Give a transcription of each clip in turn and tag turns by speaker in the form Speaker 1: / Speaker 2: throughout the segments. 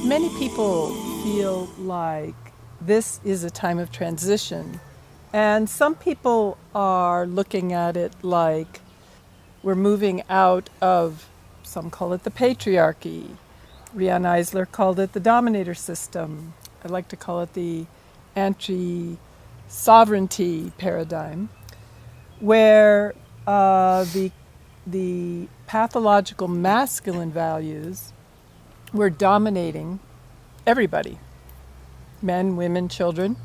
Speaker 1: many people feel like this is a time of transition, and some people are looking at it like we're moving out of, some call it the patriarchy. Riane Eisler called it the dominator system. I like to call it the anti-sovereignty paradigm, where the pathological masculine values were dominating everybody, men, women, children,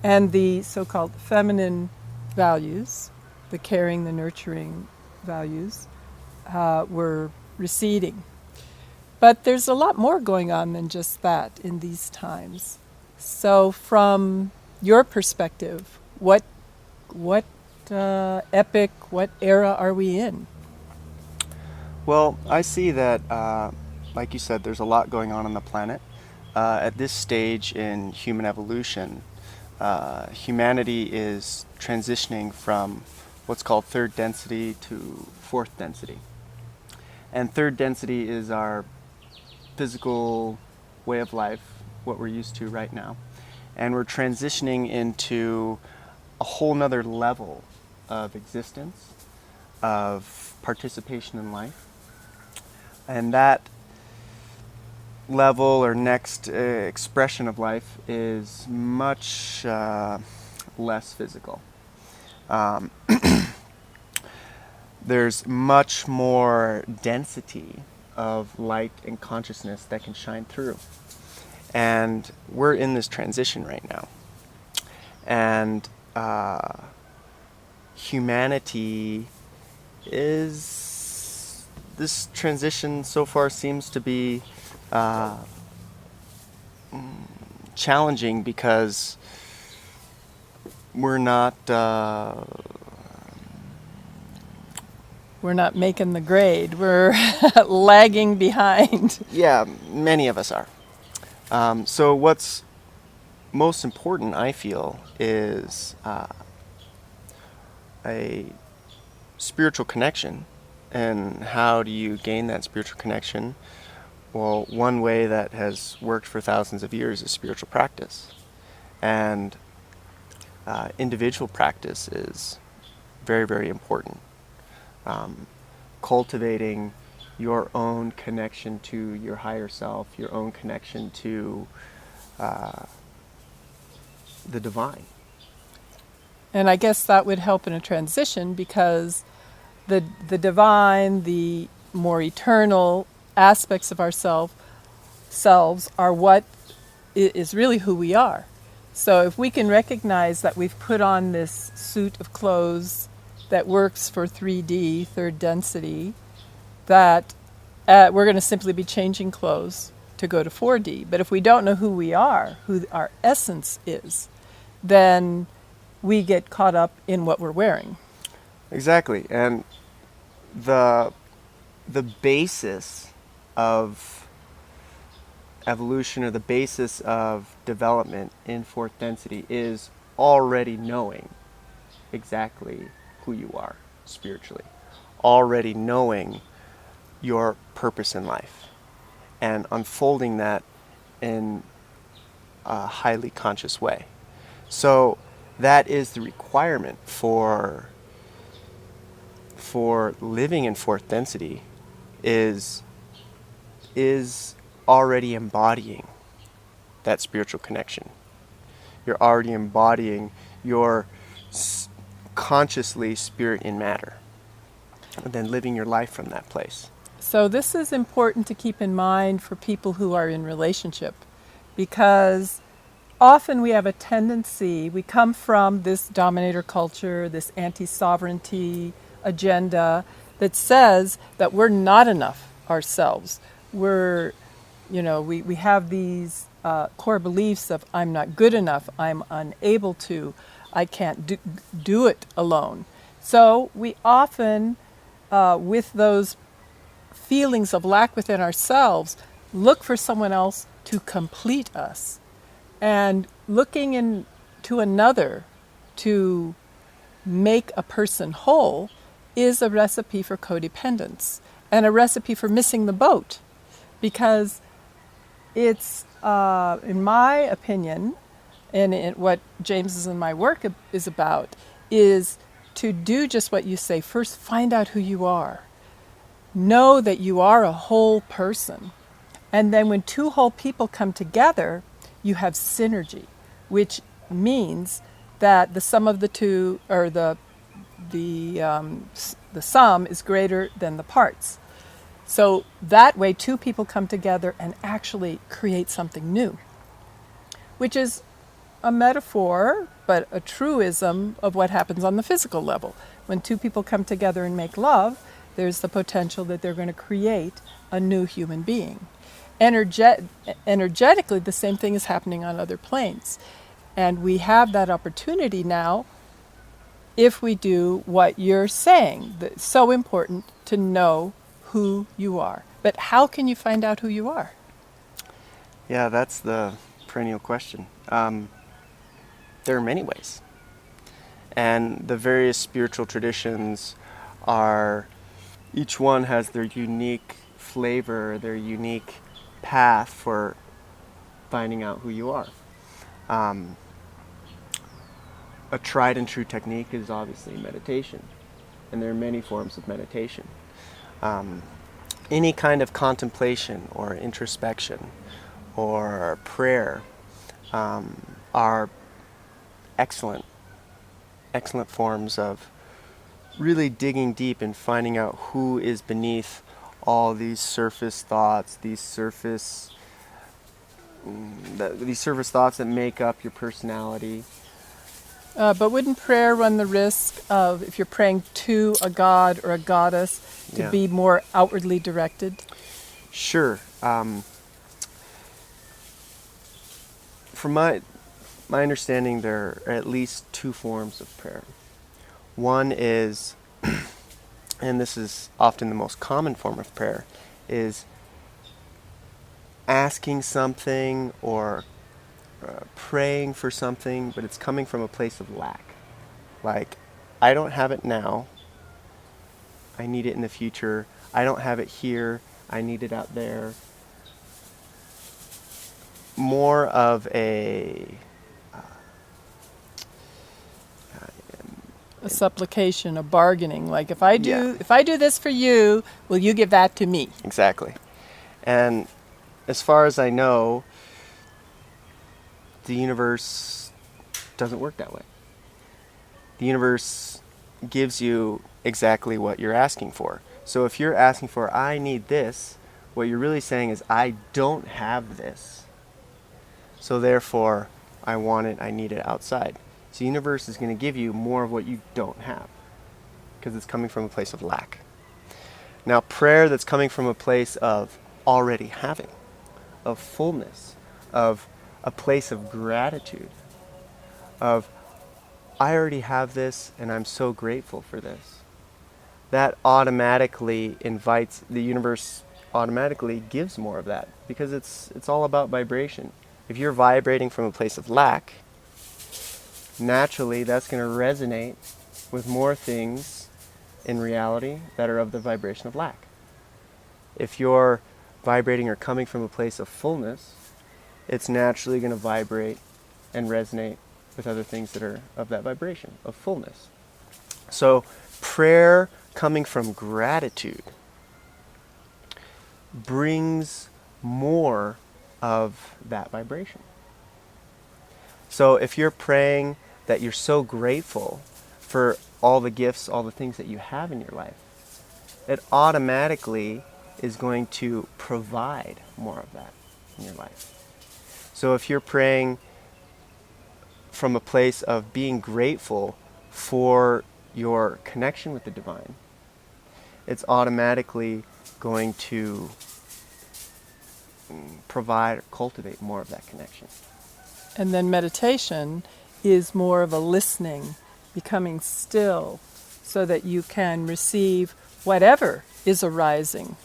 Speaker 1: and the so-called feminine values, the caring, the nurturing values, were receding. But there's a lot more going on than just that in these times. So from your perspective, what epoch, what era are we in?
Speaker 2: Well, I see that, like you said, there's a lot going on the planet. At this stage in human evolution, humanity is transitioning from what's called third density to fourth density. And third density is our physical way of life, what we're used to right now. And we're transitioning into a whole nother level of existence, of participation in life. And that level or next expression of life is much less physical. There's much more density of light and consciousness that can shine through. And we're in this transition right now. And humanity is, this transition so far seems to be challenging because we're not
Speaker 1: making the grade. We're lagging behind.
Speaker 2: Yeah, many of us are. So what's most important, I feel, is a spiritual connection. And how do you gain that spiritual connection? Well, one way that has worked for thousands of years is spiritual practice. And individual practice is very, very important. Cultivating your own connection to your higher self, your own connection to the divine.
Speaker 1: And I guess that would help in a transition because the divine, the more eternal aspects of selves are what is really who we are. So if we can recognize that we've put on this suit of clothes that works for 3D, third density, that we're going to simply be changing clothes to go to 4D. But if we don't know who we are, who our essence is, then we get caught up in what we're wearing.
Speaker 2: Exactly. And the basis of evolution, or the basis of development in fourth density, is already knowing exactly who you are spiritually, already knowing your purpose in life, and unfolding that in a highly conscious way. So that is the requirement for living in fourth density, is already embodying that spiritual connection. You're already embodying your consciously spirit in matter, and then living your life from that place.
Speaker 1: So this is important to keep in mind for people who are in relationship, because often we have a tendency, we come from this dominator culture, this anti-sovereignty agenda that says that we're not enough ourselves. We have these core beliefs of I'm not good enough, I'm unable to, I can't do it alone. So we often, with those feelings of lack within ourselves, look for someone else to complete us. And looking into another to make a person whole is a recipe for codependence and a recipe for missing the boat. Because It's, in my opinion, and what James's and my work is about, is to do just what you say. First, find out who you are. Know that you are a whole person. And then when two whole people come together, you have synergy, which means that the sum of the two, or the sum is greater than the parts. So that way, two people come together and actually create something new, which is a metaphor, but a truism of what happens on the physical level. When two people come together and make love, there's the potential that they're going to create a new human being. Energetically, the same thing is happening on other planes. And we have that opportunity now if we do what you're saying. It's so important to know who you are. But how can you find out who you are?
Speaker 2: Yeah, that's the perennial question. There are many ways. And the various spiritual traditions are, each one has their unique flavor, their unique path for finding out who you are. A tried and true technique is obviously meditation, and there are many forms of meditation. Any kind of contemplation or introspection or prayer are excellent forms of really digging deep and finding out who is beneath all these surface thoughts, these surface thoughts that make up your personality.
Speaker 1: But wouldn't prayer run the risk of, if you're praying to a god or a goddess, to be more outwardly directed?
Speaker 2: Sure. From my understanding, there are at least two forms of prayer. One is, and this is often the most common form of prayer, is asking something or praying for something, but it's coming from a place of lack. Like, I don't have it now, I need it in the future. I don't have it here, I need it out there. More of a
Speaker 1: supplication, a bargaining. Like, if I do this for you, will you give that to me?
Speaker 2: Exactly. And as far as I know, the universe doesn't work that way. The universe gives you exactly what you're asking for. So if you're asking for, I need this, what you're really saying is, I don't have this. So therefore, I want it, I need it outside. So the universe is going to give you more of what you don't have, because it's coming from a place of lack. Now, prayer that's coming from a place of already having, of fullness, of a place of gratitude, of, I already have this and I'm so grateful for this. That automatically invites, the universe automatically gives more of that, because it's all about vibration. If you're vibrating from a place of lack, naturally that's going to resonate with more things in reality that are of the vibration of lack. If you're vibrating or coming from a place of fullness, it's naturally going to vibrate and resonate with other things that are of that vibration, of fullness. So prayer coming from gratitude brings more of that vibration. So if you're praying that you're so grateful for all the gifts, all the things that you have in your life, it automatically is going to provide more of that in your life. So if you're praying from a place of being grateful for your connection with the divine, it's automatically going to provide or cultivate more of that connection.
Speaker 1: And then meditation is more of a listening, becoming still, so that you can receive whatever is arising.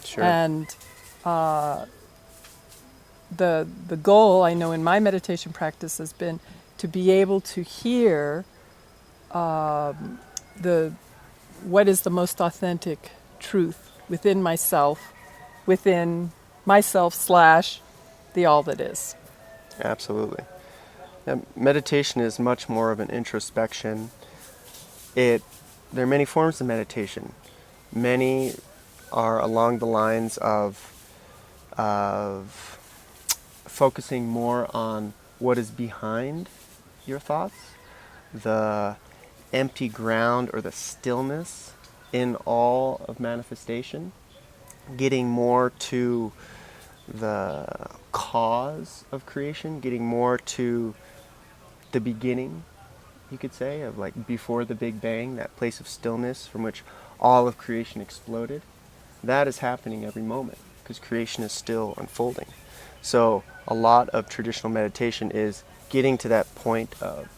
Speaker 2: Sure.
Speaker 1: And the goal, I know in my meditation practice, has been to be able to hear what is the most authentic truth within myself slash the all that is.
Speaker 2: Absolutely. Yeah, meditation is much more of an introspection. There are many forms of meditation. Many are along the lines of focusing more on what is behind your thoughts, the empty ground or the stillness in all of manifestation, getting more to the cause of creation, getting more to the beginning, you could say, of like before the Big Bang, that place of stillness from which all of creation exploded. That is happening every moment because creation is still unfolding. So a lot of traditional meditation is getting to that point of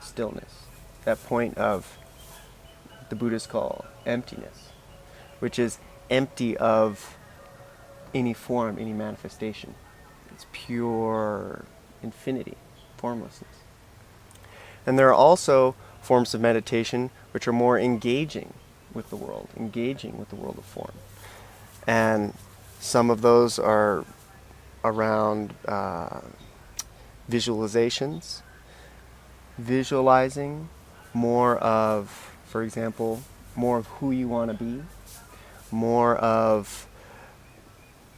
Speaker 2: stillness, that point of the Buddhists call emptiness, which is empty of any form, any manifestation. It's pure infinity, formlessness. And there are also forms of meditation which are more engaging with the world of form. And some of those are around visualizations, visualizing more of, for example, more of who you want to be, more of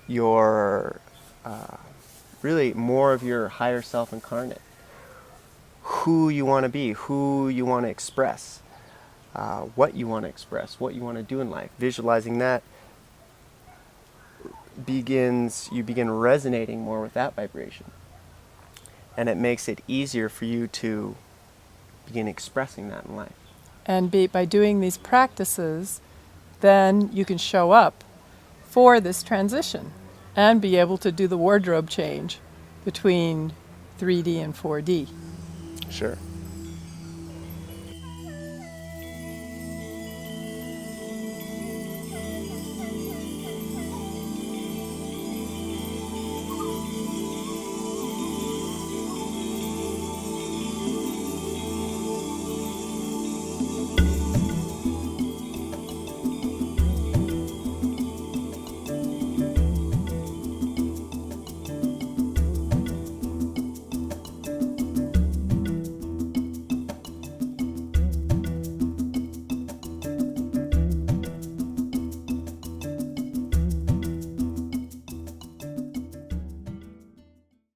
Speaker 2: your, really more of your higher self incarnate, who you want to be, who you want to express, what you want to express, what you want to do in life. Visualizing that you begin resonating more with that vibration. And it makes it easier for you to begin expressing that in life.
Speaker 1: And by doing these practices, then you can show up for this transition and be able to do the wardrobe change between 3D and 4D.
Speaker 2: Sure.